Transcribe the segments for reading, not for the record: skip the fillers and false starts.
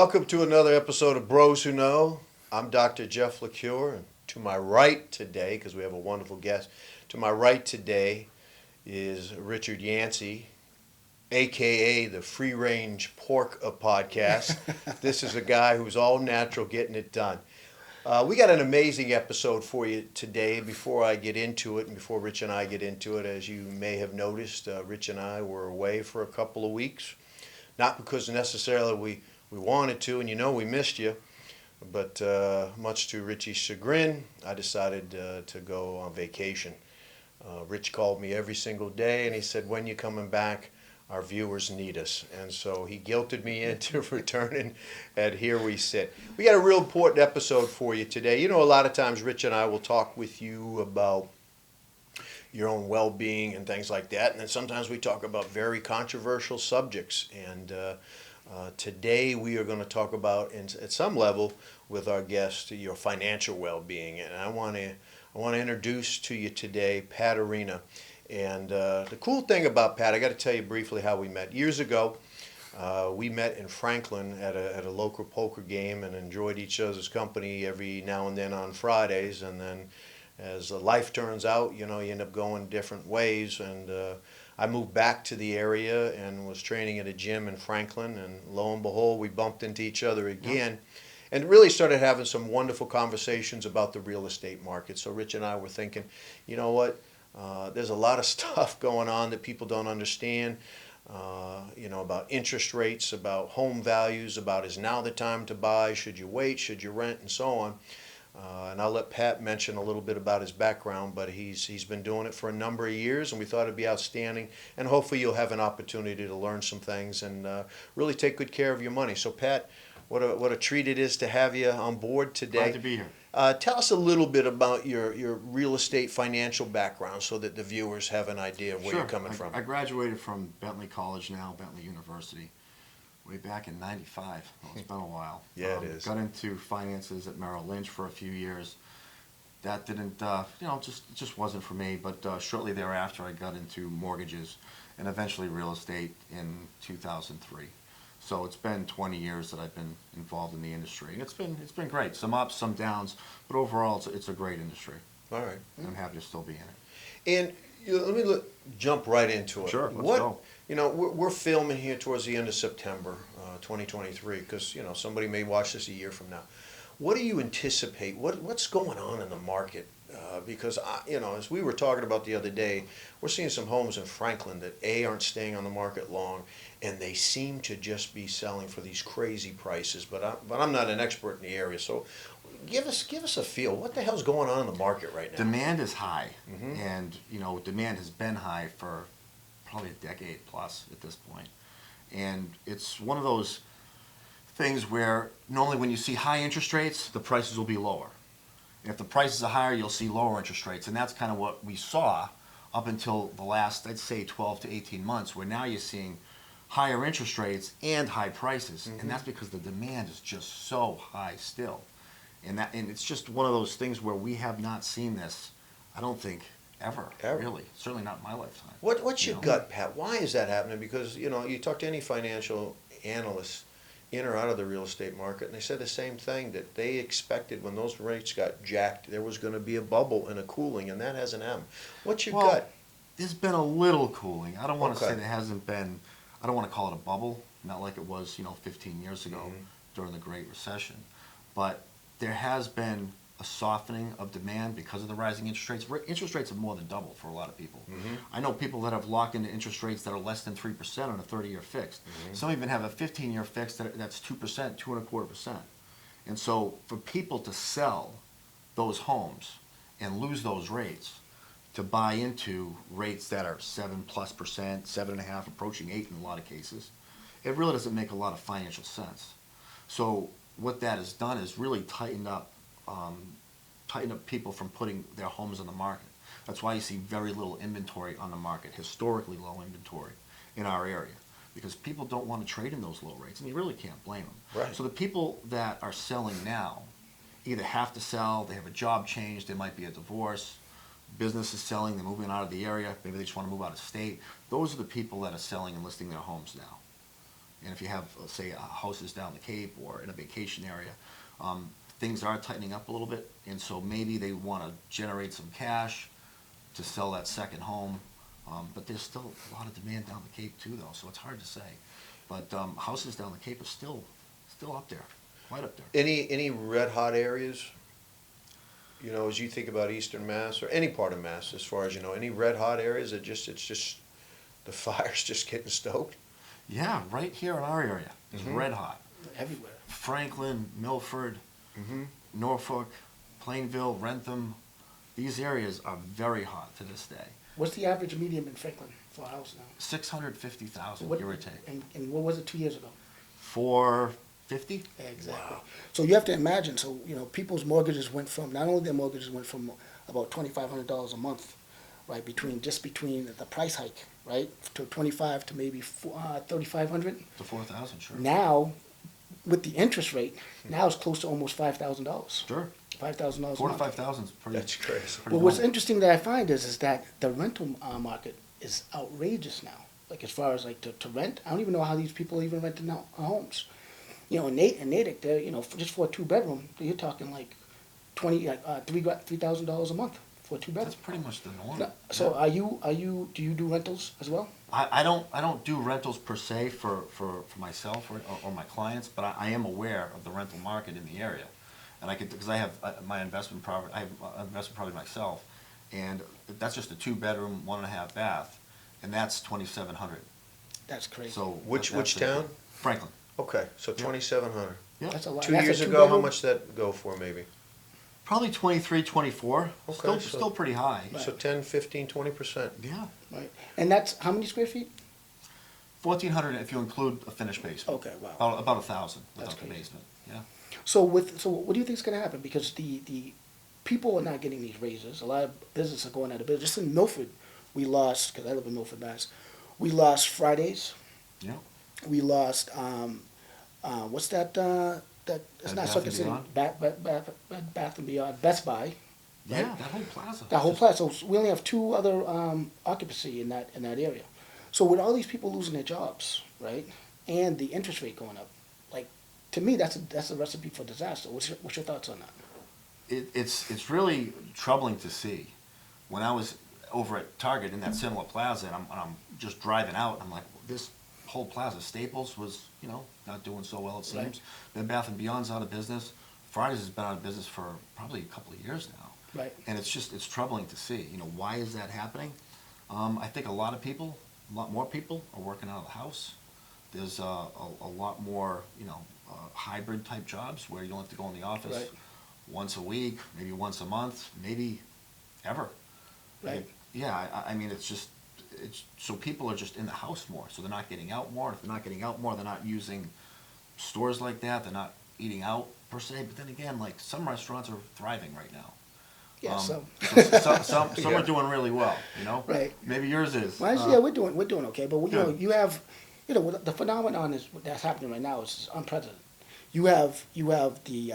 Welcome to another episode of Bros Who Know. I'm Dr. Jeff LaCure, and to my right today, because we have a wonderful guest, to my right today is Richard Yancey, aka the Free Range Pork of podcasts. This is a guy who's all natural, getting it done. We got an amazing episode for you today. Before I get into it, and before Rich and I get into it, as you may have noticed, Rich and I were away for a couple of weeks. Not because necessarily we wanted to, and we missed you, but much to Richie's chagrin, I decided to go on vacation. Rich called me every single day, and he said, "When you coming back? Our viewers need us." And so he guilted me into returning, and here we sit. We got a real important episode for you today. A lot of times Rich and I will talk with you about your own well-being and things like that, and then sometimes we talk about very controversial subjects. And today we are going to talk about, at some level, with our guest, your financial well-being. And I want to introduce to you today Pat Arena. And the cool thing about Pat, I got to tell you briefly how we met. Years ago, we met in Franklin at a local poker game and enjoyed each other's company every now and then on Fridays. And then as life turns out, you end up going different ways. And I moved back to the area and was training at a gym in Franklin. And lo and behold, we bumped into each other again. And really started having some wonderful conversations about the real estate market. So Rich and I were thinking, you know what? There's a lot of stuff going on that people don't understand, about interest rates, about home values, about is now the time to buy, should you wait, should you rent, and so on. And I'll let Pat mention a little bit about his background, but he's been doing it for a number of years, and we thought it'd be outstanding. And hopefully you'll have an opportunity to learn some things and really take good care of your money. So Pat, what a treat it is to have you on board today. Glad to be here. Tell us a little bit about your real estate financial background so that the viewers have an idea of where you're coming from. I graduated from Bentley College, now Bentley University, way back in '95. Well, it's been a while. Yeah, it is. Got into finances at Merrill Lynch for a few years. That didn't, just wasn't for me. But shortly thereafter, I got into mortgages and eventually real estate in 2003. So it's been 20 years that I've been involved in the industry, and it's been great. Some ups, some downs, but overall, it's a great industry. All right. And I'm happy to still be in it. And let me jump right into it. Sure, let's go. We're filming here towards the end of September, 2023, because somebody may watch this a year from now. What do you anticipate? What's going on in the market? Because as we were talking about the other day, we're seeing some homes in Franklin that aren't staying on the market long, and they seem to just be selling for these crazy prices. But I'm not an expert in the area, so give us a feel. What the hell's going on in the market right now? Demand is high, Mm-hmm. and demand has been high for probably a decade plus at this point. And it's one of those things where normally when you see high interest rates, the prices will be lower. And if the prices are higher, you'll see lower interest rates. And that's kind of what we saw up until the last, I'd say, 12 to 18 months, where now you're seeing higher interest rates and high prices. Mm-hmm. And that's because the demand is just so high still. And it's just one of those things where we have not seen this, I don't think, ever. Really. Certainly not in my lifetime. What's your gut, Pat? Why is that happening? Because, you talk to any financial analyst in or out of the real estate market, and they said the same thing, that they expected when those rates got jacked, there was going to be a bubble and a cooling, and that hasn't happened. What's your gut? There's been a little cooling. I don't want to Okay. say there hasn't been, I don't want to call it a bubble, not like it was, 15 years ago Mhm. during the Great Recession. But there has been a softening of demand because of the rising interest rates. Interest rates have more than doubled for a lot of people. Mhm. I know people that have locked into interest rates that are less than 3% on a 30-year fixed. Mhm. Some even have a 15-year fixed that's 2%, 2.25%. And so for people to sell those homes and lose those rates to buy into rates that are 7+%, 7.5%, approaching 8 in a lot of cases, it really doesn't make a lot of financial sense. So what that has done is really tightened up people from putting their homes on the market. That's why you see very little inventory on the market, historically low inventory in our area, because people don't want to trade in those low rates, and you really can't blame them. Right. So the people that are selling now either have to sell, they have a job change, there might be a divorce, business is selling, they're moving out of the area, maybe they just want to move out of state. Those are the people that are selling and listing their homes now. and if you have, let's say, houses down the Cape or in a vacation area, things are tightening up a little bit, and so maybe they want to generate some cash to sell that second home. But there's still a lot of demand down the Cape too, though, so it's hard to say. But houses down the Cape are still up there, quite up there. Any red hot areas? You know, as you think about Eastern Mass or any part of Mass, as far as you know, any red hot areas that it's just the fire's just getting stoked. Yeah, right here in our area is red hot. Everywhere. Franklin, Milford, Mm-hmm. Norfolk, Plainville, Rentham, these areas are very hot to this day. What's the average medium in Franklin for a house now? 650,000, What- give or take. And what was it 2 years ago? 450? Exactly. So you have to imagine, so, people's mortgages went from, not only their mortgages went from about $2,500 a month, right, between the price hike, right, to 25 to maybe 3,500. To 4,000, sure. Now, with the interest rate, now it's close to almost $5,000. Sure. $5,000 a 4 to month. 5,000 is pretty. That's crazy. pretty But what's normal. interesting that I find is that the rental market is outrageous now. Like as far as like to rent, I don't even know how these people are even renting out homes. In Natick, they're just for a 2-bedroom, you're talking like $3,000 a month for a 2-bedroom. That's pretty much the norm. So do you do rentals as well? I don't do rentals per se for myself or my clients, but I am aware of the rental market in the area. And because I have my investment property, I have an investment property myself, and that's just a 2-bedroom, 1.5 bath, and that's 2,700. That's crazy. So Which that's town? Franklin. Okay, so 2,700. Yeah. That's a lot. 2 That's a years ago, how two-bedroom? much did that go for maybe? Probably 23, 24. Okay, Still so- still pretty high. Right. So 10, 15, 20%. Yeah. Right. And that's how many square feet? 1,400 if you include a finished basement. Okay, wow. About 1,000 That's without the crazy. basement. Yeah. So what do you think is going to happen? Because the people are not getting these raises. A lot of businesses are going out of business. Just in Milford, we lost, because I live in Milford, Mass. We lost Fridays. Yeah. We lost what's that? That it's Bed not Bath Circuit and City. Beyond? Bath and Beyond. Best Buy. Yeah, that whole plaza. That whole place. So we only have 2 other occupancy in that area. So with all these people losing their jobs, right, and the interest rate going up, like to me, that's a recipe for disaster. What's your thoughts on that? It's really troubling to see. When I was over at Target in that similar plaza, and I'm just driving out, I'm like, this whole plaza, Staples was, not doing so well, it seems. Right. Bed Bath & Beyond's out of business. Fridays has been out of business for probably a couple of years now. Right. And it's troubling to see, why is that happening? I think a lot more people are working out of the house. There's a lot more, hybrid type jobs where you don't have to go in the office Right. once a week, maybe once a month, maybe ever. Right. Yeah, I mean, so people are just in the house more, so they're not getting out more. If they're not getting out more, they're not using stores like that, they're not eating out per se. But then again, like some restaurants are thriving right now. Yeah. So. Some Yeah. are doing really well, Right. Maybe yours is. Well, actually, yeah, we're doing okay, but Good. you have, the phenomenon that's happening right now is unprecedented. You have the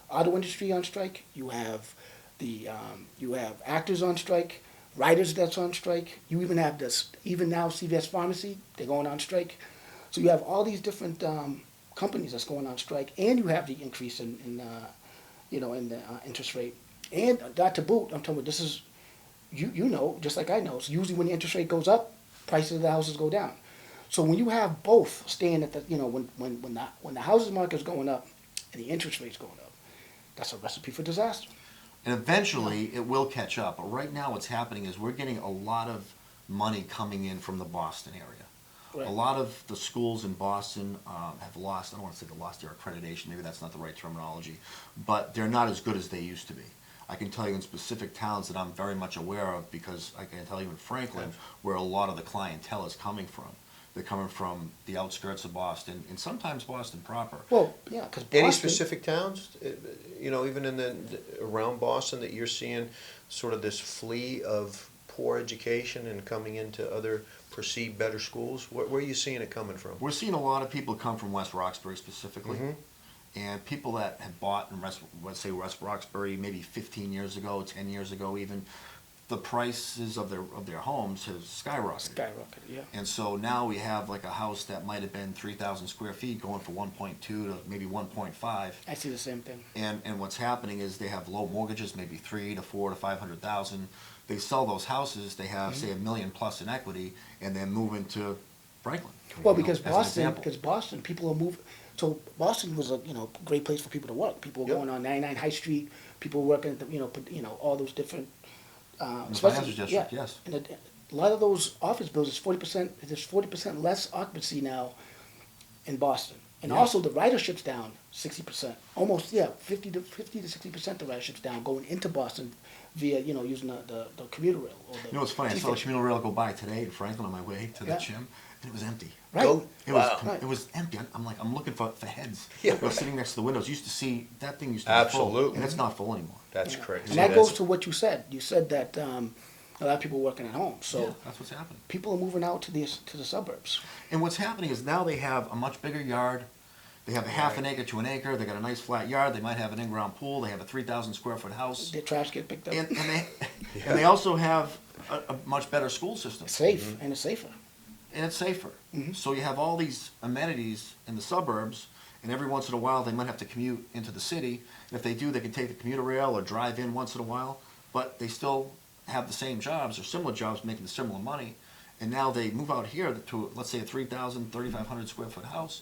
auto industry on strike. You have you have actors on strike, writers that's on strike. You even have even now CVS Pharmacy, they're going on strike. So you have all these different companies that's going on strike, and you have the increase in the interest rate, and not to boot. I'm talking about this is. Just like I know, it's usually when the interest rate goes up, prices of the houses go down. So when you have both staying at the, when the housing market is going up and the interest rate's going up, that's a recipe for disaster. And eventually, it will catch up. But right now, what's happening is we're getting a lot of money coming in from the Boston area. Right. A lot of the schools in Boston have lost, I don't want to say they lost their accreditation, maybe that's not the right terminology, but they're not as good as they used to be. I can tell you in specific towns that I'm very much aware of, because I can tell you in Franklin, where a lot of the clientele is coming from. They're coming from the outskirts of Boston, and sometimes Boston proper. Well, yeah, because Any specific towns, even in around Boston, that you're seeing sort of this flea of poor education and coming into other perceived better schools? Where are you seeing it coming from? We're seeing a lot of people come from West Roxbury specifically. Mhm. And people that had bought in West Roxbury maybe 15 years ago, 10 years ago even, the prices of their homes have skyrocketed. Skyrocket, yeah. And so now we have like a house that might have been 3,000 square feet going for 1.2 to maybe 1.5. I see the same thing. And what's happening is they have low mortgages, maybe 3 to 4 to 500,000. They sell those houses, they have say $1 million plus in equity, and then move into Franklin. Well, you know, because as an Boston, example. people are moving. So Boston was a great place for people to work. People were Yep. going on 99 High Street. People were working at the, all those different. In the especially- financial district, yes. And a lot of those office buildings, 40%. There's 40% less occupancy now in Boston, and Yeah. also the ridership's down 60%. Almost 50 to 60% the ridership's down going into Boston via using the commuter rail. Or the You know what's funny? I T saw the station. commuter rail go by today in Franklin on my way to the Yeah. gym, and it was empty. Right. Go- It Wow. was it was empty. I'm looking for heads. Yeah. I was sitting next to the windows. Used to see that thing used to be full, Absolutely. and it's not full anymore. That's Yeah. crazy. And that That's- goes to what you said. You said that a lot of people are working at home, so Yeah, that's what's happening. people are moving out to the suburbs. And what's happening is now they have a much bigger yard. They have a half an acre to an acre. They got a nice flat yard. They might have an in-ground pool. They have a 3,000 square foot house, Their trash get picked up. and they also have a much better school system. It's safe and it's safer. And it's safer. Mhm. So you have all these amenities in the suburbs, and every once in a while they might have to commute into the city. And if they do, they can take the commuter rail or drive in once in a while, but they still have the same jobs or similar jobs making the similar money. And now they move out here to, let's say, a 3,000, 3,500 square foot house,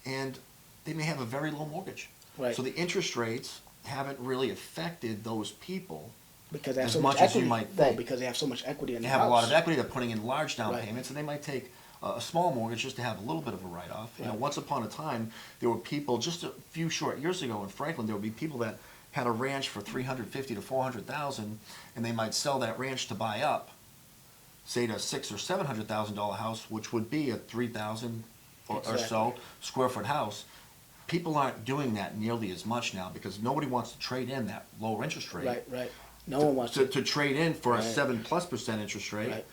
and they may have a very low mortgage. Right. So the interest rates haven't really affected those people. Because they have As so much much as you equity. might Well, think. because they have so much equity in They the have house. a lot of equity, they're putting in large down Right. payments, and they might take a small mortgage just to have a little bit of a write-off. You know, Right. once upon a time, there were people, just a few short years ago in Franklin, there would be people that had a ranch for 350 to 400,000, and they might sell that ranch to buy up, say to $600,000 or $700,000 house, which would be a 3,000 or so Exactly. square foot house. People aren't doing that nearly as much now because nobody wants to trade in that lower interest rate. Right. No one wants To trade in for a Right. 7+% interest rate Right.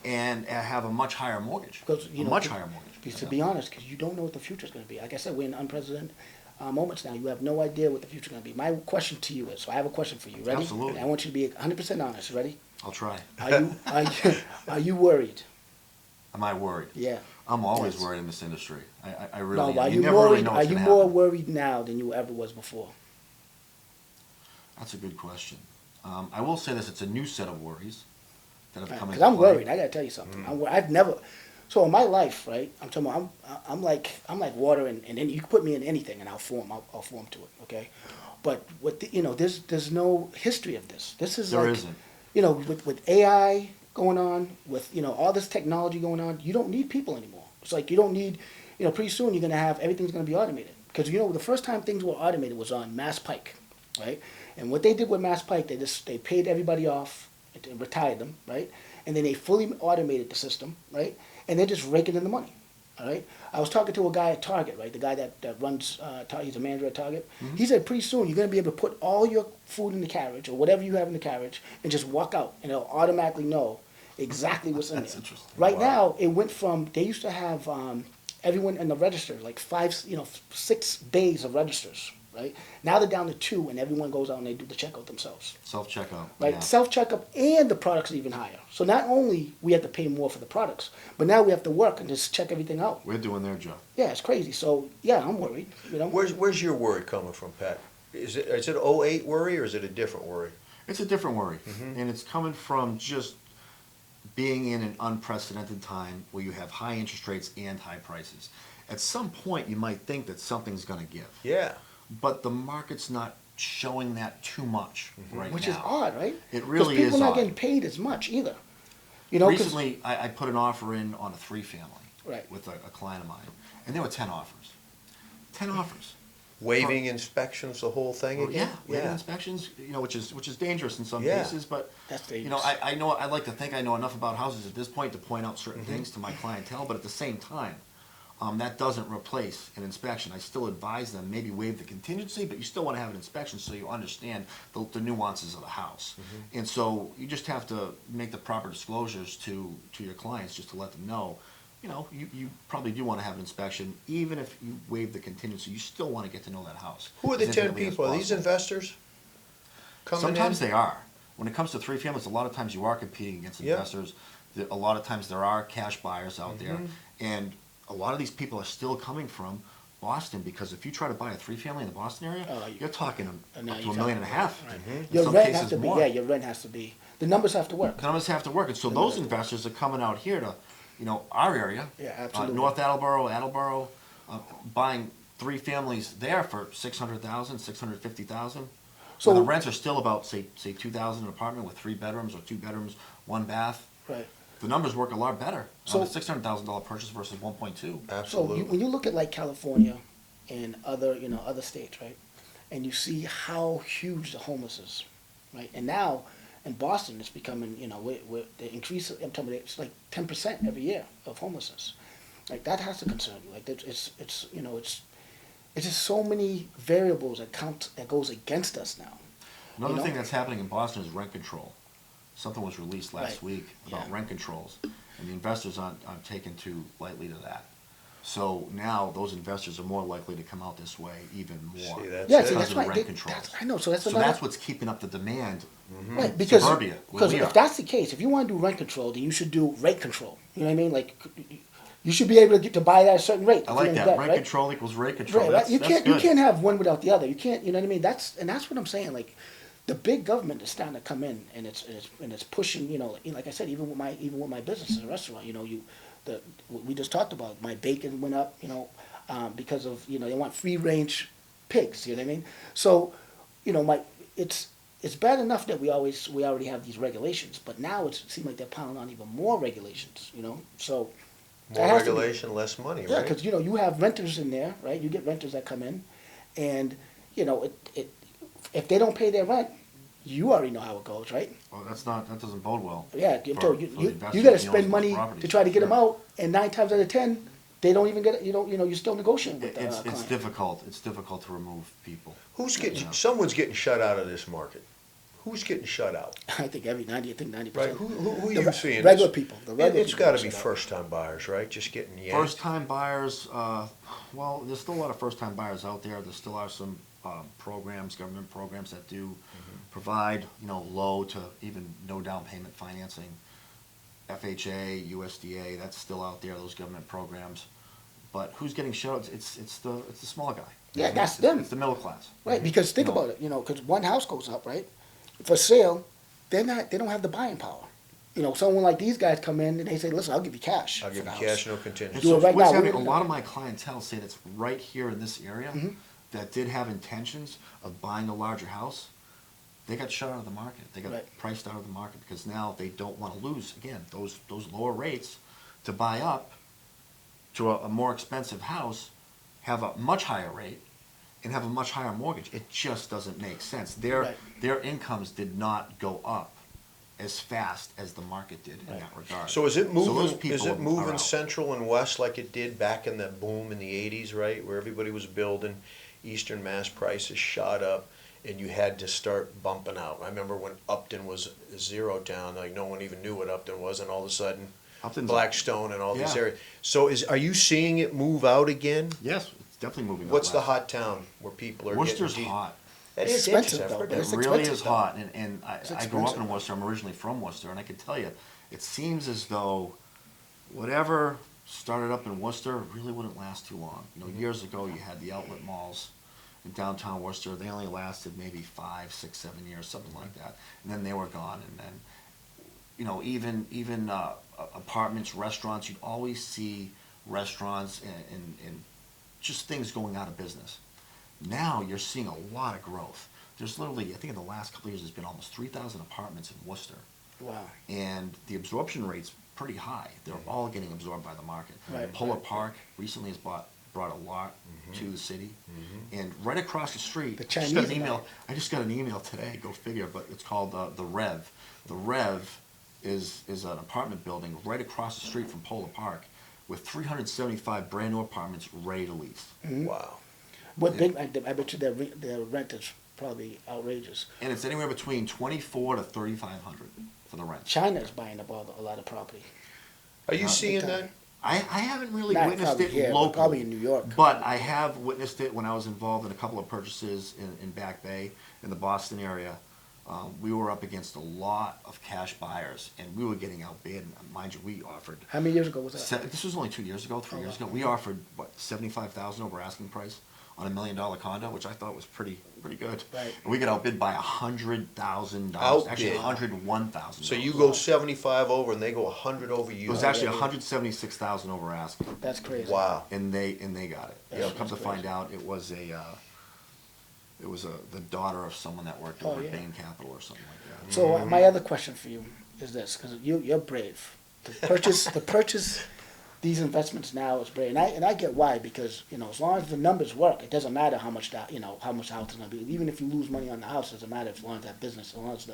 and have a much higher mortgage. Because, A much higher mortgage. Because to be honest, because you don't know what the future is going to be. Like I said, we're in unprecedented moments now. You have no idea what the future is going to be. My question to you is, so I have a question for you. Ready? Absolutely. And I want you to be 100% honest. Ready? I'll try. Are you worried? Am I worried? Yeah. I'm always Yes. worried in this industry. I really am. No, are you never really worried? know Are what's you gonna more happen. worried now than you ever was before? That's a good question. I will say this, it's a new set of worries that have come Because into I'm play. worried. I got to tell you something. I've never. So in my life, right? I'm talking about. I'm like water, and then you can put me in anything, and I'll form to it. Okay. But there's no history of this. This is There like, isn't. with AI going on, with all this technology going on, you don't need people anymore. It's like you don't need, pretty soon you're gonna have everything's gonna be automated. Because the first time things were automated was on Mass Pike, right? And what they did with Mass Pike, they paid everybody off, and retired them, right? And then they fully automated the system, right? And they're just raking in the money, all right? I was talking to a guy at Target, right? The guy that runs, he's a manager at Target. Mm-hmm. He said pretty soon you're going to be able to put all your food in the carriage or whatever you have in the carriage and just walk out, and it'll automatically know exactly what's in That's there. interesting. Right Wow. now, it went from, they used to have everyone in the register, like 6 bays of registers, right? Now they're down to 2, and everyone goes out and they do the checkout themselves. Self-checkout. Right, Yeah. self-checkup, and the products are even higher. So not only we have to pay more for the products, but now we have to work and just check everything out. We're doing their job. Yeah, it's crazy. So yeah, I'm worried. Where's your worry coming from, Pat? Is it '08 worry or is it a different worry? It's a different worry, Mm-hmm. and it's coming from just being in an unprecedented time where you have high interest rates and high prices. At some point, you might think that something's going to give, Yeah. but the market's not showing that too much right Which now. is odd, right? It really 'Cause people is not odd. getting paid as much either. 'cause- Recently, I put an offer in on a 3-family Right. with a client of mine, and there were 10 offers. 10 offers. Waiving inspections, the whole thing Well, again? yeah, waiving inspections, which is dangerous in some Yeah. cases, but That's I dangerous. know I like to think I know enough about houses at this point to point out certain things to my clientele, but at the same time, that doesn't replace an inspection. I still advise them maybe waive the contingency, but you still want to have an inspection so you understand the nuances of the house. And so you just have to make the proper disclosures to your clients just to let them know. You probably do want to have an inspection, even if you waive the contingency. You still want to get to know that house. Who are the as 10 intimately as people? Are these possible. investors coming Sometimes in? they are. when it comes to three families, a lot of times you are competing against Yeah. investors. A lot of times there are cash buyers out there, and a lot of these people are still coming from Boston, because if you try to buy a three-family in the Boston area, Oh, you're talking and now up to you're $1.5 million. Right. In Your some rent cases has to be, more. yeah, your rent has to be, the numbers have to work. The numbers have to work, and so those investors are coming out here to, our area. Yeah, absolutely. North Attleboro, buying three families there for $600,000, $650,000. So So- the rents are still about, say $2,000 an apartment with 3 bedrooms or 2 bedrooms, 1 bath. Right. The numbers work a lot better So- on a $600,000 purchase versus 1.2. So Absolutely. when you look at like California and other, other states, right? And you see how huge the homeless is, right? And now in Boston, it's becoming, the increase, I'm telling you, it's like 10% every year of homelessness. Like that has to concern you. Like it's just so many variables that goes against us now. Another You know? thing that's happening in Boston is rent control. Something was released last Right. week about Yeah. rent controls, and the investors aren't taken too lightly to that. So now those investors are more likely to come out this way even more. See, that's Yeah, it. see, Because that's of right. rent They- controls. I know. So that's So another. that's what's keeping up the demand. Right, because Suburbia, where we if are. that's the case, if you want to do rent control, then you should do rate control. You know what I mean? Like, you should be able to get to buy at a certain rate. I if like you're in that. debt, Rent right? control equals rate control. Right, That's, you that's can't good. you can't have one without the other. You can't. You know what I mean? That's what I'm saying. Like, the big government is starting to come in, and it's pushing. Like I said, even with my business as a restaurant, we just talked about my bacon went up. Because of they want free range pigs. You know what I mean? So, it's bad enough that we already have these regulations, but now it seems like they're piling on even more regulations. So that More has to be- regulation, less money, yeah, right? because you have renters in there, right? You get renters that come in, and if they don't pay their rent, you already know how it goes, right? Well, that doesn't bode well. Yeah, I'm for- telling you, for the you investors got to and the owners spend of money those properties. to try to get them Sure. out, and 9 times out of 10, they don't even get it. You're still negotiating with the It's client. difficult. It's difficult to remove people. Who's getting, Yeah. someone's getting shut out of this market. Who's getting shut out? I think 90%. Right, who are The you seeing? regular It's- people. The regular It's people gotta get be shut out. first-time buyers, right? Just getting yanked. First-time buyers, well, there's still a lot of first-time buyers out there. There still are some programs, government programs that do provide, low to even no down payment financing. FHA, USDA, that's still out there, those government programs. But who's getting shut? It's the small guy. Yeah, that's It's- them. It's the middle class. Right, because think You know. about it, because one house goes up, right? For sale, they don't have the buying power. Someone like these guys come in and they say, listen, I'll give you cash. I'll for give the you house." cash, no And contingency. Do so it right what's now. happening, a We're- lot of my clientele say that's right here in this area Mm-hmm. that did have intentions of buying a larger house. They got shut out of the market. They got Right. priced out of the market because now they don't want to lose, again, those lower rates to buy up to a more expensive house, have a much higher rate, and have a much higher mortgage. It just doesn't make sense. Right. Their incomes did not go up as fast as the market did in Right. that regard. So is it those moving, people is it are moving out. central and west like it did back in that boom in the eighties, right? Where everybody was building, Eastern Mass prices shot up, and you had to start bumping out. I remember when Upton was zero down, like no one even knew what Upton was, and all of a sudden, Upton's- Blackstone and all these Yeah. areas. So are you seeing it move out again? Yes, it's definitely moving. What's out the west. hot town where people are Worcester's getting? hot. That It's is expensive, interesting. I've though, heard but that. it's It really expensive, is though. hot, and It's I grew up expensive. in Worcester. I'm originally from Worcester, and I can tell you, it seems as though whatever started up in Worcester really wouldn't last too long. Years ago, you had the outlet malls in downtown Worcester. They only lasted maybe 5, 6, 7 years, something like that, and then they were gone. And then, even apartments, restaurants, you'd always see restaurants and just things going out of business. Now you're seeing a lot of growth. There's literally, I think in the last couple of years, there's been almost 3,000 apartments in Worcester. Wow. And the absorption rate's pretty high. They're all getting absorbed by the market. Right. Polar Park recently has brought a lot to the city. And right across the street, The I just got Chinese an are email. back. I just got an email today, go figure, but it's called the Rev. The Rev is an apartment building right across the street from Polar Park with 375 brand new apartments ready to lease. Wow. What big? I bet you their rent is probably outrageous. And it's anywhere between 2,400 to 3,500 for the rent. China's buying up a lot of property. Are you Not seeing big time. that? I haven't really Not witnessed probably it here, but locally. probably in New York. But I have witnessed it when I was involved in a couple of purchases in Back Bay, in the Boston area. we were up against a lot of cash buyers, and we were getting outbid. Mind you, we offered. How many years ago was that? This was only 2 years ago, 3 years wow. ago. We offered what, 75,000 over asking price on $1 million condo, which I thought was pretty good. Right. And we got outbid by $100,000. Actually, Outbid. $101,000. So you go 75 over and they go 100 over you. It was Oh, actually yeah, yeah. 176,000 over asking, That's crazy. Wow. and they got it. Yeah, Come to that's find crazy. out, it was the daughter of someone that worked Oh, over yeah. at Bain Capital or something like that. So my other question for you is this, because you're brave. To purchase these investments now is brave, and I get why, because as long as the numbers work, it doesn't matter how much how much the house is going to be. Even if you lose money on the house, it doesn't matter as long as that business, as long as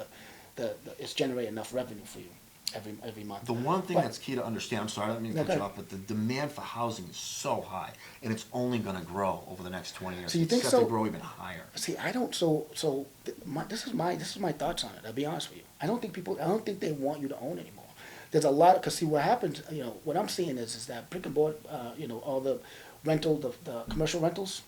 it's generating enough revenue for you every month. The one thing But- that's key to understand, I'm sorry, I don't mean to No, cut go you ahead. off, but the demand for housing is so high, and it's only gonna grow over the next 20 years. So you think It's set so? to grow even higher. See, I don't. This is my thoughts on it. I'll be honest with you. I don't think they want you to own anymore. There's a lot because see what happens. What I'm seeing is that brick and board. All the the commercial rentals,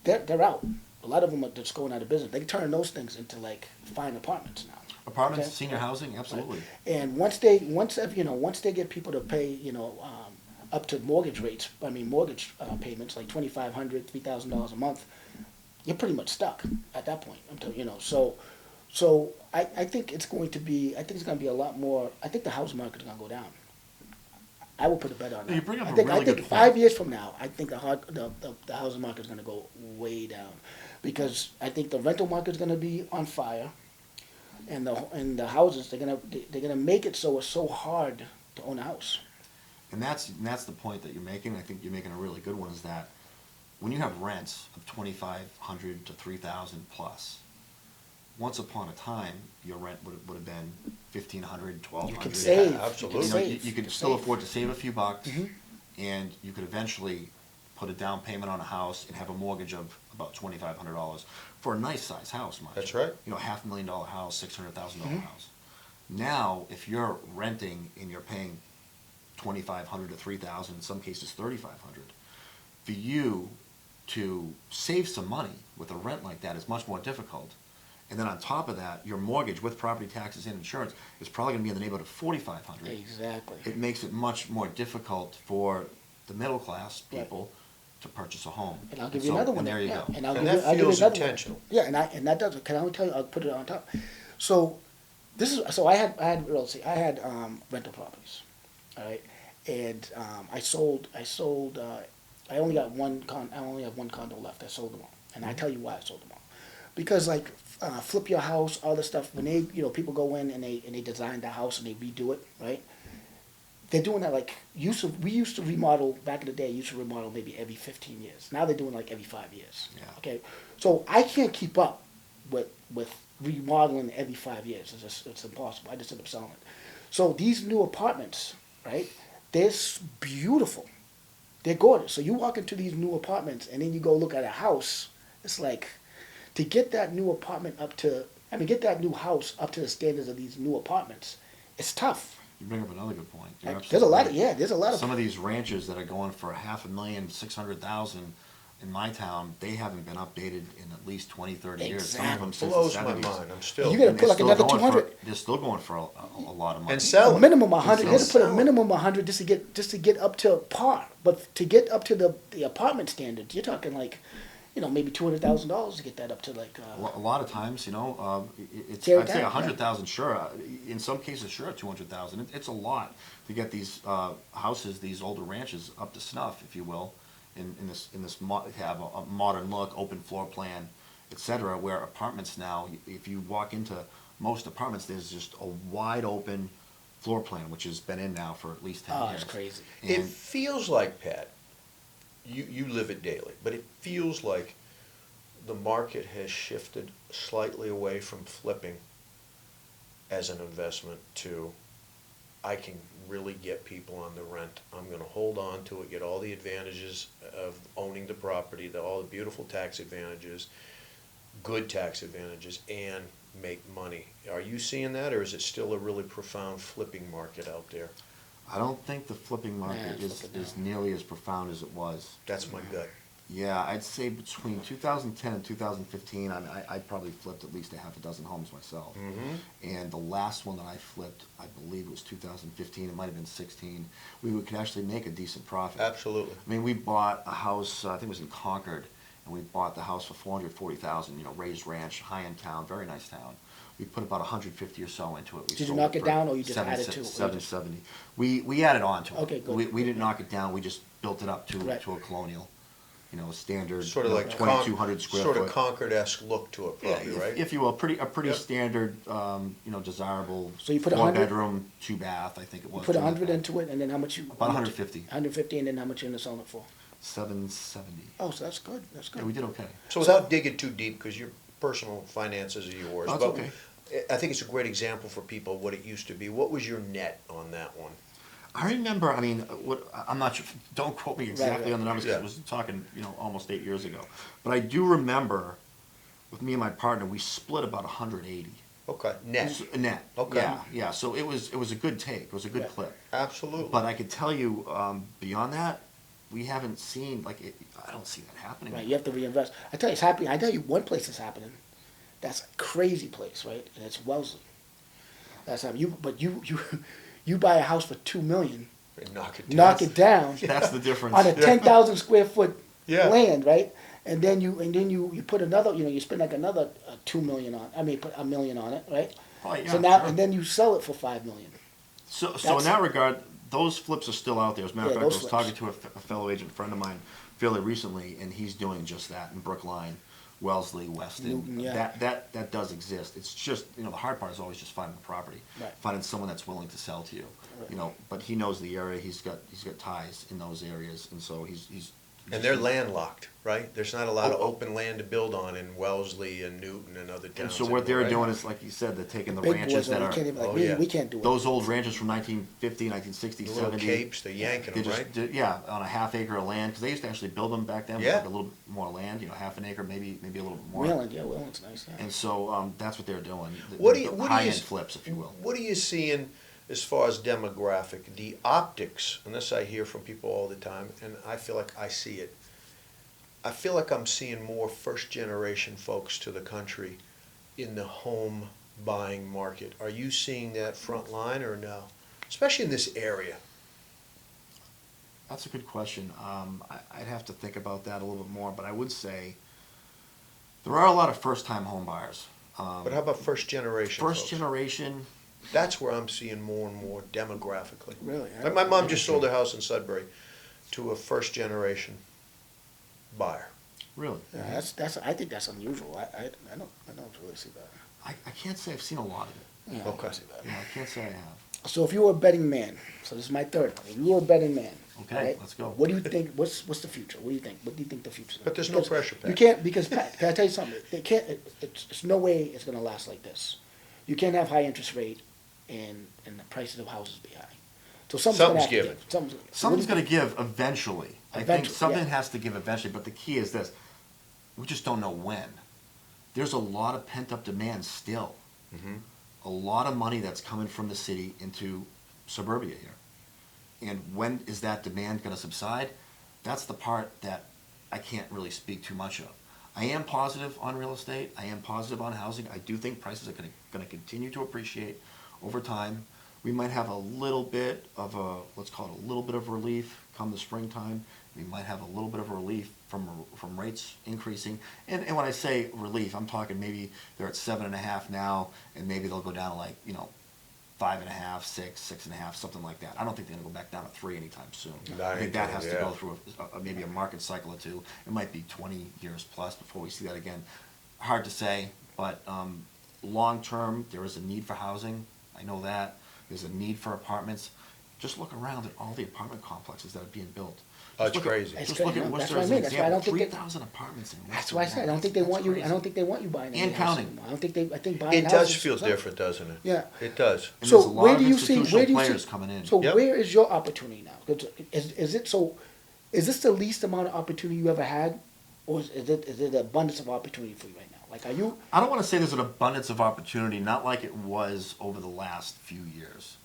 they're out. A lot of them are just going out of business. They turn those things into like fine apartments now. Apartments, Okay. senior housing, absolutely. And once they get people to pay, up to mortgage rates, mortgage payments like $2,500, $3,000 a month, you're pretty much stuck at that point. I'm telling you, So I think it's going to be a lot more. I think the housing market is going to go down. I will put a bet on that. You bring up I a think, really I think good 5 point. years from now, I think the housing market is going to go way down, because I think the rental market is going to be on fire, and the houses they're gonna make it so it's so hard to own a house. And that's the point that you're making. I think you're making a really good one, is that when you have rents of 2,500 to 3,000 plus, once upon a time, your rent would have been 1,500, 1,200. You can save. Yeah, absolutely. You can save. You could can still save. afford to save a few bucks, Mhm. and you could eventually put a down payment on a house and have a mortgage of about $2,500 for a nice size house, mind That's you. right. A $500,000 house, $600,000 Mhm. house. Now, if you're renting and you're paying 2,500 to 3,000, in some cases 3,500, for you to save some money with a rent like that is much more difficult. And then on top of that, your mortgage with property taxes and insurance is probably going to be in the neighborhood of 4,500. Exactly. It makes it much more difficult for the middle class people to purchase a home. And I'll give So- you another one. And there you yeah. go. And I'll And give you, that I'll give you feels another one. intentional. Yeah, and that does. Can I tell you? I'll put it on top. So I had real estate. I had rental properties. All right, and I sold. I only got I only have one condo left. I sold them all, and I tell you why I sold them all. Because like flip your house, all this stuff. When they people go in and they design the house and they redo it, right? They're doing that like we used to remodel back in the day. Used to remodel maybe every 15 years. Now they're doing like every 5 years. Yeah. Okay, so I can't keep up with remodeling every 5 years. It's impossible. I just end up selling it. So these new apartments, right? They're beautiful. They're gorgeous. So you walk into these new apartments and then you go look at a house. It's like to get that new apartment get that new house up to the standards of these new apartments. It's tough. You bring up another good point. You're There's a absolutely lot right. of there's a lot of Some of these ranches that are going for $500,000, $600,000 in my town, they haven't been updated in at least 20, 30 years. Some of them since Blows the my 70s. mind. I'm still. You gotta And put like they're another still going 200. They're still going for a lot of money. And sell A it. minimum 100. You And had to put a sell it. minimum 100 just to get up to par. But to get up to the apartment standards, you're talking like, maybe $200,000 to get that up to like. A lot of times, it's Tear it I'd say down, 100,000, sure. In some cases, sure, 200,000. It's a lot to get these houses, these older ranches, up to snuff, if you will, have a modern look, open floor plan, etc. Where apartments now, if you walk into most apartments, there's just a wide open floor plan, which has been in now for at least 10 Oh, years. it's crazy. It And feels like, Pat, you live it daily, but it feels like the market has shifted slightly away from flipping as an investment to I can really get people on the rent. I'm going to hold on to it, get all the advantages of owning the property, all the beautiful tax advantages, good tax advantages, and make money. Are you seeing that, or is it still a really profound flipping market out there? I don't think the flipping market it's is flipping nearly as profound as it was. That's my gut. Yeah, I'd say between 2010 and 2015, I probably flipped at least a half a dozen homes myself. And the last one that I flipped, I believe it was 2015, it might have been 16, we could actually make a decent profit. Absolutely. I mean, we bought a house, I think it was in Concord, and we bought the house for 440,000, raised ranch, high-end town, very nice town. We put about 150 or so into it. We Did you sold knock it for down, or you just added to it? 770. We added on to it. Okay, good. We didn't knock it down, we just built it up Right. to a colonial, standard, Sort of like 2,200 square sort foot. of Concord-esque look to it, Yeah, probably, right? if you will, a pretty Yep. standard, desirable. So you put 100 4-bedroom, 2-bath, I think it You was. put 2 100 bath. into it, and then how much you? About 150. 150, and then how much you end up selling it for? 770. Oh, so that's good, that's Yeah, we good. did okay. So without digging too deep, because your personal finances are yours, That's but okay. I think it's a great example for people what it used to be. What was your net on that one? I remember, I'm not sure, don't quote me exactly right. on the numbers, because Yeah. I was talking, almost 8 years ago. But I do remember, with me and my partner, we split about 180. Okay, net. Net. Okay. Yeah, so it was a good take, it was a good Right. clip. Absolutely. But I could tell you, beyond that, we haven't seen, I don't see that happening. Right, you have to reinvest. I tell you, it's happening. I tell you, one place that's happening. That's a crazy place, right? And it's Wellesley. That's happening. You buy a house for $2 million, Knock it down. knock it down That's the difference. on a 10,000 square foot Yeah. land, right? And then you put another, you spend like another $2 million on. I mean, put $1 million on it, right? Oh, yeah, So now, sure. and then you sell it for $5 million. So in That's- that regard, those flips are still out there. As a matter of Yeah, fact, I those was flips. talking to a fellow agent friend of mine fairly recently, and he's doing just that in Brookline, Wellesley, Weston. Newton, yeah. That does exist. It's just, the hard part is always just finding the property. Right. Finding someone that's willing to sell to you. Right. But he knows the area, he's got ties in those areas, and so he's And they're landlocked, right? There's not a lot of Oh, oh. open land to build on in Wellesley and Newton and other And towns. so what they're right? doing is, like you said, they're taking the Big ranches boys, that we are, can't even, like, oh, we, yeah. we can't do it. those old ranches from 1950, 1960, The little 70. capes, they're yanking They them, just, right? yeah, on a half acre of land, because they used to actually build them back then with Yeah. like a little bit more land, half an acre, maybe a little bit more. Wheeling, yeah, Wheeling's nice, yeah. And so that's what they're doing. What do you, The what do high-end you, flips, if you will. what are you seeing as far as demographic? The optics, and this I hear from people all the time, and I feel like I see it. I feel like I'm seeing more first-generation folks to the country in the home buying market. Are you seeing that front line or no? Especially in this area. That's a good question. I'd have to think about that a little bit more, but I would say there are a lot of first-time home buyers. But how about first-generation First folks? generation, That's where I'm seeing more and more demographically. Really? Like my mom just sold her house in Sudbury to a first-generation buyer. really. Yeah, I think that's unusual. I don't really see that. I can't say I've seen a lot of it. Yeah, I Okay. don't see that. I can't say I have. So if you were a betting man, so this is my third one. If you were a betting man, Okay, right? let's go. What do you think? What's the future? What do you think? What do you think the future? But there's no pressure, Pat. You can't because Pat. Can I tell you something? They can't. It's no way it's going to last like this. You can't have high interest rate and the prices of houses be high. So Something's gonna have to given. give. Something's Something's going to give eventually. I think Eventually, something yeah. has to give eventually, but the key is this. We just don't know when. There's a lot of pent-up demand still. Mhm. A lot of money that's coming from the city into suburbia here. And when is that demand going to subside? That's the part that I can't really speak too much of. I am positive on real estate. I am positive on housing. I do think prices are going to continue to appreciate over time. We might have a little bit of let's call it a little bit of relief come the springtime. We might have a little bit of relief from rates increasing. And when I say relief, I'm talking maybe they're at 7.5 now, and maybe they'll go down to 5.5, 6, 6.5, something like that. I don't think they're gonna go back down to 3 anytime soon. No, I think that has to yeah. go through maybe a market cycle or two. It might be 20 years plus before we see that again. Hard to say, but long term, there is a need for housing. I know that. There's a need for apartments. Just look around at all the apartment complexes that are being built. Oh, Just it's look at- crazy. It's Just crazy, look at yeah. Worcester That's what I as an mean. That's why I example. don't think they- 3,000 apartments in Worcester. That's why I said I don't That's- think they that's want you. I crazy. don't think they want you buying any And houses counting. anymore. I don't think they. I think buying It houses does is feel something. different, doesn't it? Yeah. It does. And So there's a lot where of do you see? institutional Where do you players see? coming in. So Yep. where is your opportunity now? 'Cause is it so? Is this the least amount of opportunity you ever had, or is it an abundance of opportunity for you right now? Like, are you? I don't want to say there's an abundance of opportunity, not like it was over the last few years.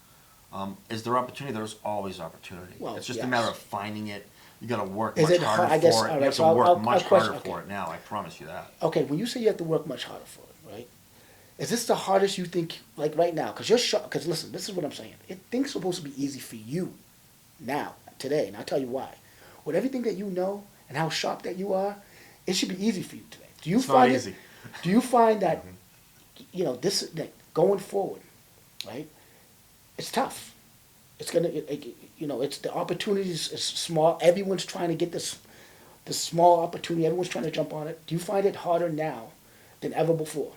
Is there opportunity? There's always opportunity. Well, It's just yes. a matter of finding it, You gotta work Is much it hard? harder I guess, for it. all You right, have to so I'll work much question- harder for it now, I promise you that. Okay, when you say you have to work much harder for it, right? Is this the hardest you think, like right now? Because you're shocked. Because listen, this is what I'm saying. Things supposed to be easy for you now, today, and I'll tell you why. With everything that you know and how sharp that you are, it should be easy for you today. Do you It's not find easy. Do you find that this that going forward, right? It's tough. It's gonna, it's the opportunities is small. Everyone's trying to get this small opportunity. Everyone's trying to jump on it. Do you find it harder now than ever before?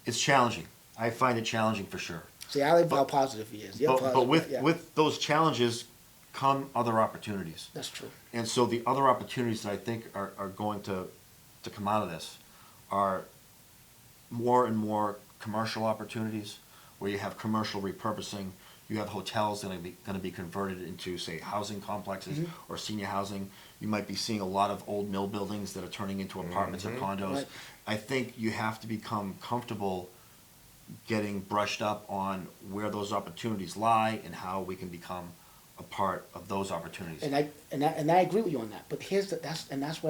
It's challenging. I find it challenging for sure. See, I like how positive he is. You're But positive, with, yeah. with those challenges come other opportunities. That's true. And so the other opportunities that I think are going to come out of this are more and more commercial opportunities where you have commercial repurposing. You have hotels that are going to be converted into, say, housing complexes or senior housing. You might be seeing a lot of old mill buildings that are turning into apartments or condos. Right. I think you have to become comfortable getting brushed up on where those opportunities lie and how we can become a part of those opportunities. And I agree with you on that. But that's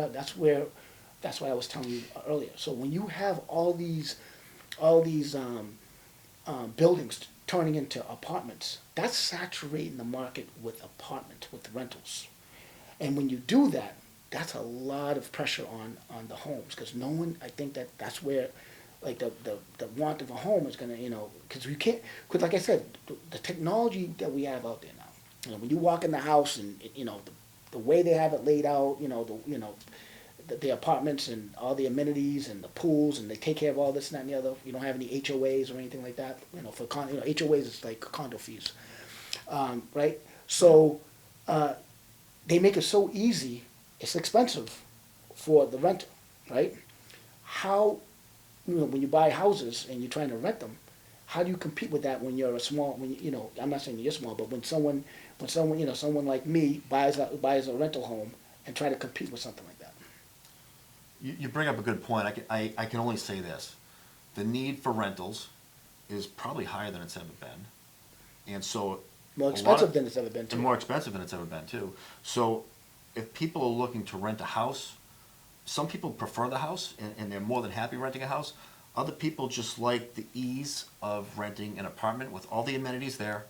what I was telling you earlier. So when you have all these buildings turning into apartments, that's saturating the market with apartments, with rentals. And when you do that, that's a lot of pressure on the homes, because no one, I think that's where, like, the want of a home is gonna, because we can't, because like I said, the technology that we have out there now, when you walk in the house and, the way they have it laid out, the apartments and all the amenities and the pools, and they take care of all this and that and the other. You don't have any HOAs or anything like that. For HOAs is like condo fees, right? So they make it so easy. It's expensive for the renter, right? How, when you buy houses and you're trying to rent them, how do you compete with that when you're a small? I'm not saying that you're small, but when someone, someone like me buys a rental home and try to compete with something like that. You bring up a good point. I can only say this. The need for rentals is probably higher than it's ever been. And so More expensive than it's ever been, too. and more expensive than it's ever been, too. So if people are looking to rent a house, some people prefer the house and they're more than happy renting a house. Other people just like the ease of renting an apartment with all the amenities there.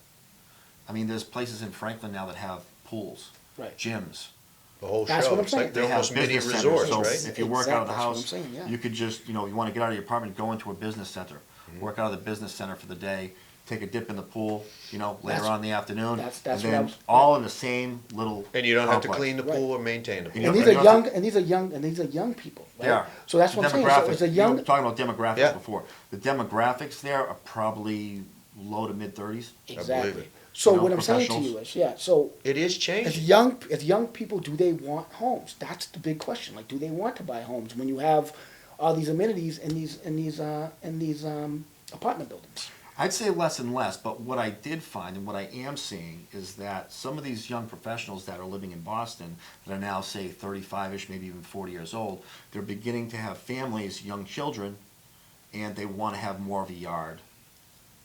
I mean, there's places in Franklin now that have pools, Right. gyms. The whole That's show. what I'm It's like saying. they're They have almost mini business resorts, centers. So right? if you work out of the Exactly, that's what I'm house, saying, yeah. you could just, you want to get out of your apartment, go into a business center, work out of the business center for the day, take a dip in the pool, later That's- on in the afternoon, that's and what then I was- all in the same little And you don't have to complex. clean the Right. pool or maintain the pool. You And know, these and are you young, have and these are young people, right? They are. So that's what I'm saying. So Demographics. it's a You young. were talking about demographics Yeah. before. The demographics there are probably low to mid-30s. Exactly. it. So You know, what I'm saying to you professionals. is, so It is as changing. young people, do they want homes? That's the big question. Like, do they want to buy homes when you have all these amenities in these apartment buildings? I'd say less and less, but what I did find and what I am seeing is that some of these young professionals that are living in Boston that are now, say, 35-ish, maybe even 40 years old, they're beginning to have families, young children, and they want to have more of a yard.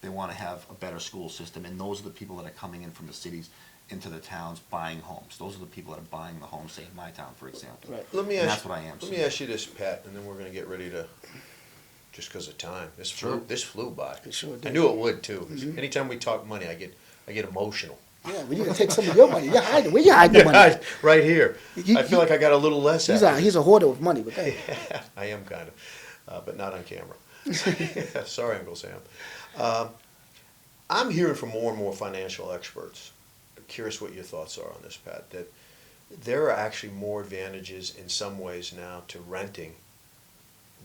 They want to have a better school system, and those are the people that are coming in from the cities into the towns buying homes. Those are the people that are buying the homes, say, in my town, for example. Right. Let me And ask. that's what I am Let me seeing. ask you this, Pat, and then we're going to get ready to. Just because of time, Sure. this flew by. It sure I did. knew it would too. Anytime we talk money, I get emotional. Yeah, we need to take some of your money. You're hiding. Where you hiding the money? Right here. You- I feel like I got a little less. He's after a hoarder of money, but hey, I am kind of, but not on camera. Sorry, Uncle Sam. I'm hearing from more and more financial experts. I'm curious what your thoughts are on this, Pat. That there are actually more advantages in some ways now to renting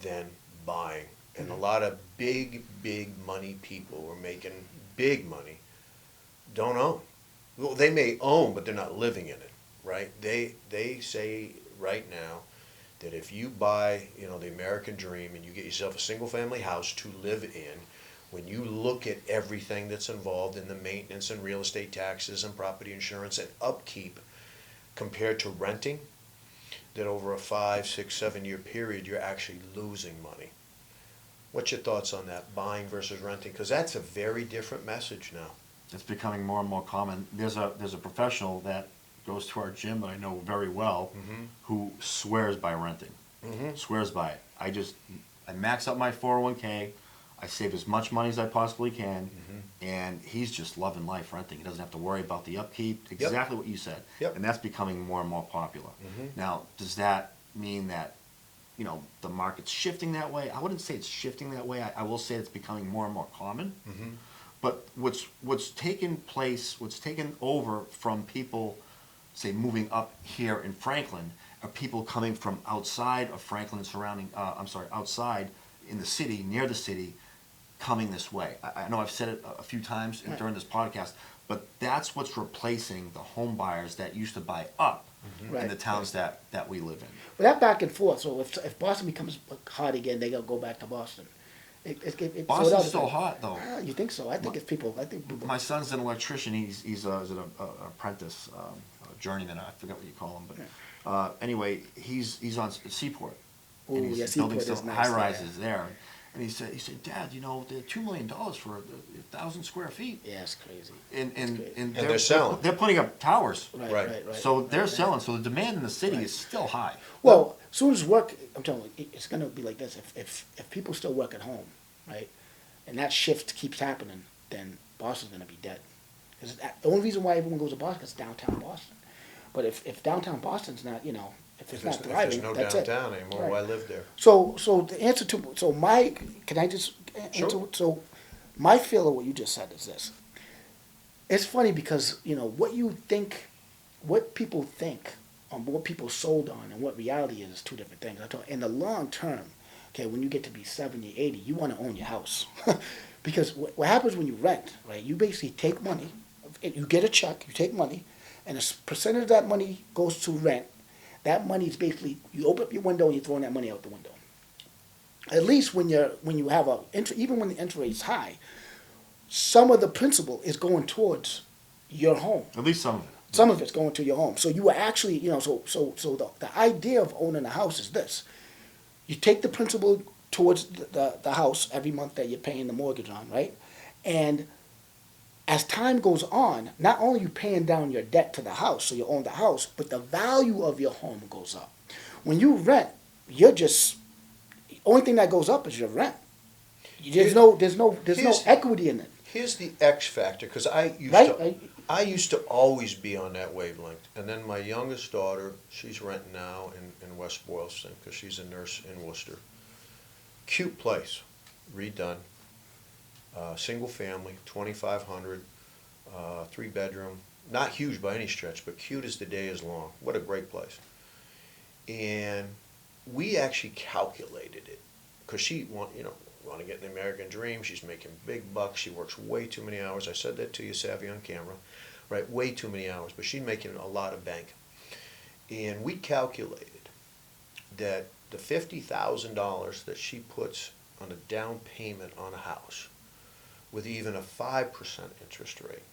than buying, and a lot of big money people who are making big money don't own. Well, they may own, but they're not living in it, right? They say right now that if you buy, the American dream and you get yourself a single family house to live in, when you look at everything that's involved in the maintenance and real estate taxes and property insurance and upkeep compared to renting, that over a 5, 6, 7 year period, you're actually losing money. What's your thoughts on that, buying versus renting? Because that's a very different message now. It's becoming more and more common. There's a professional that goes to our gym that I know very well, who swears by renting. Swears by it. I max out my 401k. I save as much money as I possibly can, and he's just loving life renting. He doesn't have to worry about the upkeep. Exactly what you said. Yep. And that's becoming more and more popular. Now, does that mean that, the market's shifting that way? I wouldn't say it's shifting that way. I will say it's becoming more and more common. But what's taken over from people, say, moving up here in Franklin, are people coming from outside of Franklin and outside in the city, near the city, coming this way. I know I've said it a few times during this podcast, but that's what's replacing the home buyers that used to buy up in the towns that we live in. But that back and forth. So if Boston becomes hot again, they gotta go back to Boston. Boston's still hot though. You think so? I think it's people. I think people. My son's an electrician. He's an apprentice, a journeyman. I forget what you call him, but anyway, he's on Seaport. Ooh, And he's yeah, building Seaport is some nice, high rises there. And he said, Dad, they're $2 million for 1,000 square feet. Yeah, it's crazy. And they're selling. They're putting up towers. Right. So they're selling. So the demand in the city is still high. Well, as soon as work, I'm telling you, it's going to be like this. If people still work at home, right, and that shift keeps happening, then Boston's going to be dead. Because the only reason why everyone goes to Boston is downtown Boston. But if downtown Boston's not, if it's not thriving, there's no that's downtown it. anymore, Right. why live there? So the answer to can I just answer? Sure. So my feel of what you just said is this. It's funny because what people think, what people sold on, and what reality is two different things. In the long term, okay, when you get to be 70, 80, you want to own your house, because what happens when you rent, right? You basically take money, you get a check, you take money, and a percentage of that money goes to rent. That money is basically, you open up your window and you're throwing that money out the window. At least when you have even when the interest rate is high, some of the principal is going towards your home. At least some of it. Some of it's going to your home. So you are actually, so the idea of owning a house is this. You take the principal towards the house every month that you're paying the mortgage on, right? And as time goes on, not only are you paying down your debt to the house, so you own the house, but the value of your home goes up. When you rent, the only thing that goes up is your rent. There's no equity in it. Here's the X factor, because I used to always be on that wavelength. And then my youngest daughter, she's renting now in West Boylston, because she's a nurse in Worcester. Cute place, redone. Single family, 2,500, 3-bedroom, not huge by any stretch, but cute as the day is long. What a great place. And we actually calculated it, because she want to get the American dream. She's making big bucks. She works way too many hours. I said that to you, Savvy, on camera, right? Way too many hours, but she's making a lot of bank. And we calculated that the $50,000 that she puts on a down payment on a house, with even a 5% interest rate,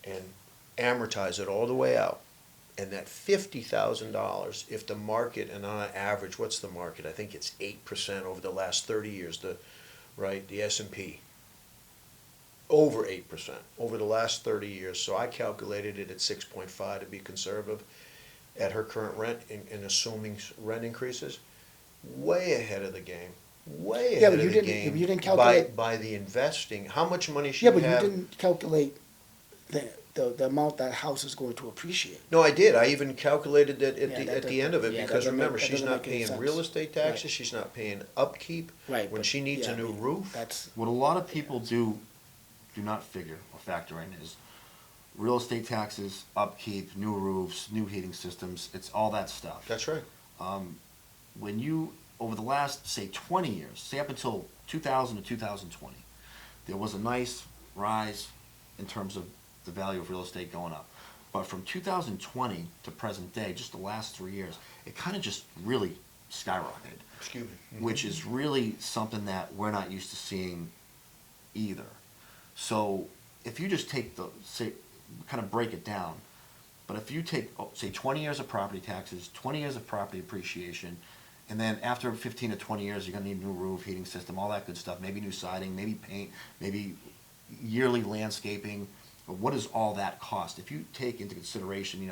and amortize it all the way out, and that $50,000, if the market, and on an average, what's the market? I think it's 8% over the last 30 years, the S&P. Over 8% over the last 30 years. So I calculated it at 6.5 to be conservative at her current rent, and assuming rent increases, way ahead of the game. Way ahead of the game. You didn't calculate by the investing. How much money she Yeah, but have? you didn't calculate the amount that house is going to appreciate. No, I did. I even calculated that Yeah, at the end of it, yeah, that because doesn't remember, make- that she's doesn't not make any paying sense. real estate taxes. Right. She's not paying upkeep. Right. When but- she needs yeah, a new roof. That's What a lot of people do not figure or factor in is real estate taxes, upkeep, new roofs, new heating systems. It's all that stuff. That's right. When you, over the last, say, 20 years, say up until 2000 to 2020, there was a nice rise in terms of the value of real estate going up. But from 2020 to present day, just the last 3 years, it kind of just really skyrocketed, Excuse me. which is really something that we're not used to seeing either. So if you just take kind of break it down, but if you take, say, 20 years of property taxes, 20 years of property appreciation, and then after 15 to 20 years, you're going to need a new roof, heating system, all that good stuff, maybe new siding, maybe paint, maybe yearly landscaping, But what does all that cost? If you take into consideration,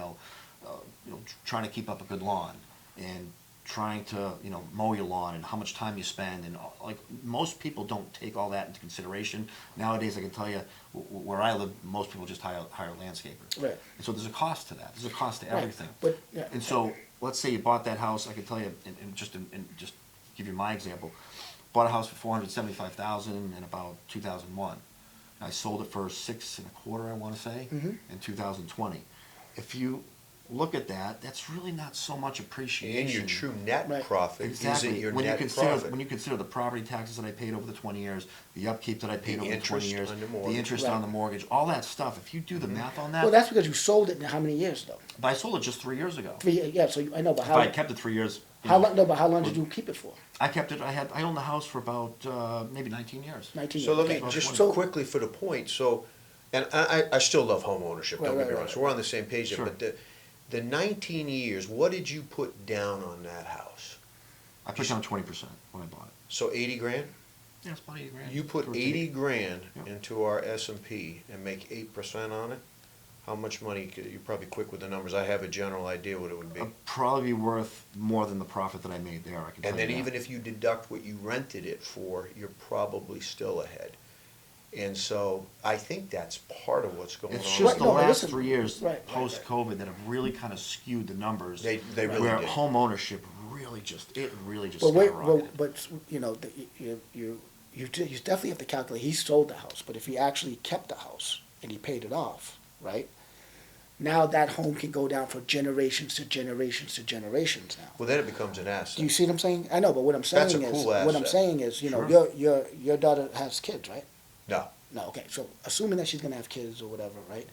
trying to keep up a good lawn and trying to, mow your lawn and how much time you spend and like most people don't take all that into consideration. Nowadays, I can tell you where I live, most people just hire landscapers. Right. And so there's a cost to that. There's a cost to Right. everything. But, yeah. And so let's say you bought that house. I can tell you, and just give you my example. Bought a house for $475,000 in about 2001. I sold it for $6.25, I want to say, Mhm. in 2020. If you look at that, that's really not so much appreciation. And your true net Right. profit Exactly. isn't your when net you consider profit. when you consider the property taxes that I paid over the 20 years, the upkeep that I paid The over the 20 interest years, on the the mortgage. interest Right. on the mortgage, all that stuff. If you do the math on that, Well, that's because you sold it in how many years though? but I sold it just 3 years ago. Yeah, so I know, but If how, I had kept it 3 years, how long, no, but how long did you keep it for? I kept it. I owned the house for about maybe 19 years. 19 So years. let me Okay. just So- quickly for the point, so, and I still love home ownership, don't Right, get me right, wrong, right. so we're on the same page there, Sure. but the 19 years, what did you put down on that house? I put down 20% when I bought it. So 80 grand? Yeah, it's about 80 grand. You put give or take. 80 grand Yep. into our S&P and make 8% on it? How much money, you're probably quick with the numbers, I have a general idea what it would be. It'd probably be worth more than the profit that I made there. I can tell And then you that. even if you deduct what you rented it for, you're probably still ahead. And so I think that's part of what's going on. It's Right, just the no, but last listen, 3 years right. post-COVID that have really kind of skewed the numbers. They really where did. home ownership really just But wait, skyrocketed. but you definitely have to calculate, he sold the house, but if he actually kept the house and he paid it off, right? Now that home can go down for generations to generations to generations now. Well, then it becomes an asset. Do you see what I'm saying? I know, but what I'm That's a saying is, cool what I'm asset. saying is, Sure. your daughter has kids, right? No. No, okay, so assuming that she's gonna have kids or whatever, right?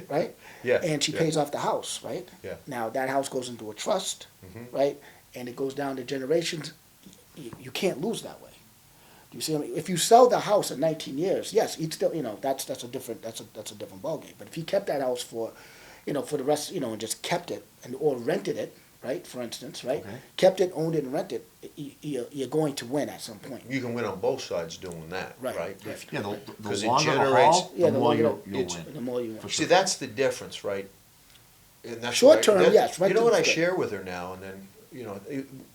Right? Yeah. And she yeah. pays off the house, right? Yeah. Now, that house goes into a trust, Mhm. right? And it goes down to generations. You can't lose that way. Do you see what I mean? If you sell the house in 19 years, yes, it's still, that's a different ballgame. But if he kept that house for the rest, and just kept it or rented it, right? For instance, right? Okay. Kept it, owned it, and rented it, you're going to win at some point. You can win on both sides doing that, Right, right? right. Yeah, the 'Cause it longer the generates- haul, Yeah, the the more longer you'll it's- win. The more you win. For See, sure. that's the difference, right? And that's Short what I- term, that- yes, You know rental what is I good. share with her now, and then,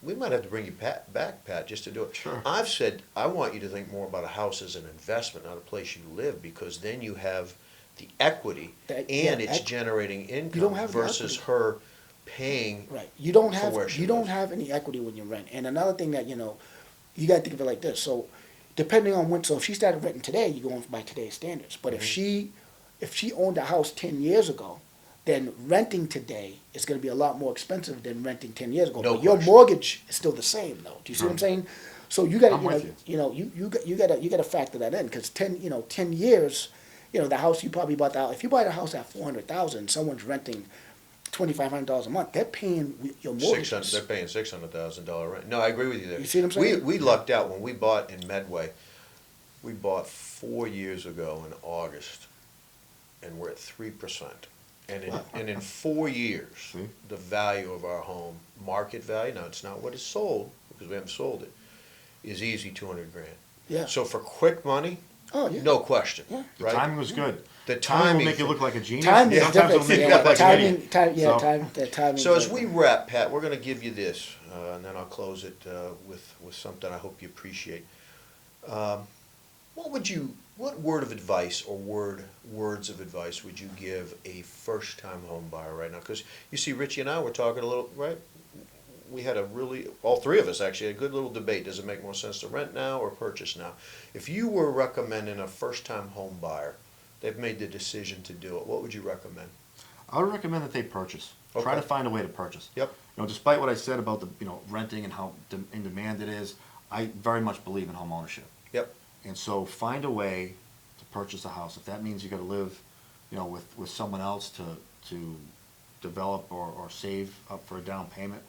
we might have to bring you back, Pat, just to do it. Sure. I've said, I want you to think more about a house as an investment, not a place you live, because then you have the equity That- and yeah, it's generating don't income have the versus equity. her paying. Right. You don't for have where she you don't lives. have any equity when you rent. And another thing that you got to think of it like this. So, depending on when, so if she started renting today, you're going by today's standards. But Mm-hmm. if she owned a house 10 years ago, then renting today is going to be a lot more expensive than renting 10 years ago. No but your question. mortgage is still the same, though. Do you see what I'm Sure. saying? So you got I'm with to you. you got to factor that in because 10 years, the house you probably bought the house. If you buy the house at 400,000, someone's renting $2,500 a month. They're paying your mortgage. They're paying $600,000 rent. No, I agree with you there. You see what I'm saying? We lucked out when we bought in Medway. We bought 4 years ago in August, and we're at 3%. And in 4 years, See? the value of our home, market value, now it's not what is sold, because we haven't sold it, is easy 200 grand. Yeah. So for quick money, Oh yeah. no question, Yeah. The right? timing was good. The Timing will timing make you for- look like a genius. Time is Sometimes it'll different. make you Yeah, look like an idiot. So- timing. So as we wrap, Pat, we're going to give you this, and then I'll close it with something I hope you appreciate. What word of advice or words of advice would you give a first-time home buyer right now? Because you see, Richie and I were talking a little, right? We had all three of us actually, a good little debate. Does it make more sense to rent now or purchase now? If you were recommending a first-time home buyer, they've made the decision to do it, what would you recommend? I would recommend that they purchase. Try Okay. to find a way to purchase. Yep. Despite what I said about the renting and how in demand it is, I very much believe in home ownership. Yep. And so find a way to purchase a house. If that means you got to live, with someone else to develop or save up for a down payment,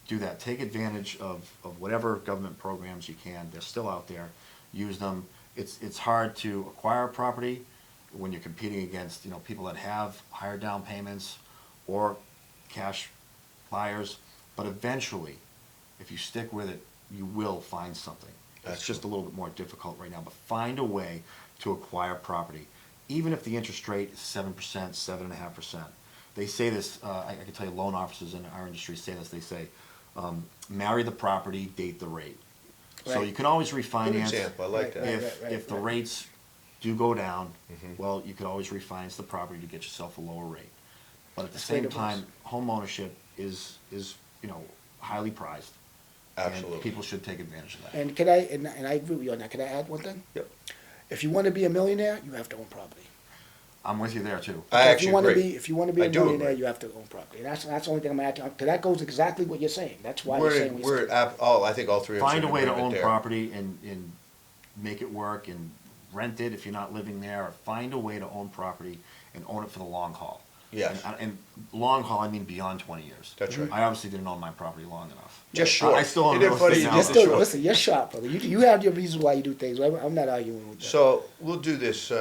do that. Take advantage of whatever government programs you can. They're still out there. Use them. It's hard to acquire a property when you're competing against people that have higher down payments or cash buyers. But eventually, if you stick with it, you will find something. It's just a little bit more difficult right now. But find a way to acquire property. even if the interest rate is 7%, 7.5%, they say this, I can tell you loan officers in our industry say this, they say, marry the property, date the rate. So Right. you can always Good refinance. example, I like Right, that. right. If the rates do go down, well, you could always refinance the property to get yourself a lower rate. But at the That's great same advice. time, home ownership is, highly prized. Absolutely. And people should take advantage of that. And can I, and I agree with you on that, can I add one thing? Yep. If you want to be a millionaire, you have to own property. I'm with you there too. I If you actually want to agree. be, if you want to be I a do millionaire, agree. you have to own property. And that's the only thing I'm adding, because that goes exactly what you're saying. That's why you're saying what you're saying. I think all three of us are Find in a way to agreement own there. property and make it work and rent it if you're not living there, or find a way to own property and own it for the long haul. Yes. And long haul, I mean beyond 20 years. That's right. I obviously didn't own my property long enough. Just short. I still own You real did funny, estate you now. You're did still, short. listen, you're sharp, brother. You have your reasons why you do things. I'm not arguing with that. So we'll do this.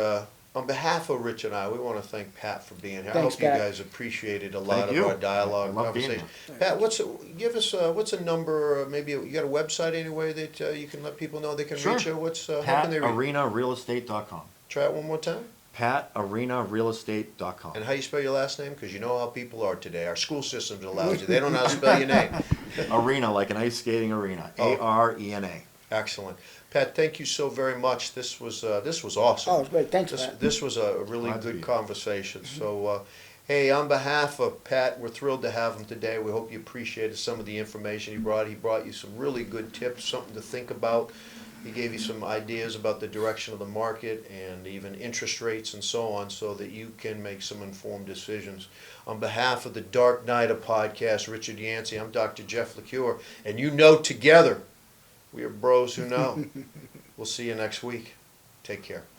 On behalf of Rich and I, we want to thank Pat for being here. Thanks, I hope Pat. you guys appreciated a lot Thank of you. our dialogue, I love being conversation. Pat, give us what's a number? Maybe you got a website anyway that you can let people know they can Sure. reach you. How can they reach? PatArenaRealestate.com. Try it one more time. PatArenaRealestate.com. And how you spell your last name? Because you know how people are today. Our school systems are lousy. They don't know how to spell your name. Arena, like an ice skating arena. Oh. ARENA. Excellent. Pat, thank you so very much. This was awesome. Oh, it's great. Thanks, This, Pat. this was a really Glad to good be here. conversation. So, hey, on behalf of Pat, we're thrilled to have him today. We hope you appreciated some of the information he brought. He brought you some really good tips, something to think about. He gave you some ideas about the direction of the market and even interest rates and so on, so that you can make some informed decisions. On behalf of the Dark Knight of Podcast, Richard Yancey, I'm Dr. Jeff LeCure, and you know together we are bros who know. We'll see you next week. Take care.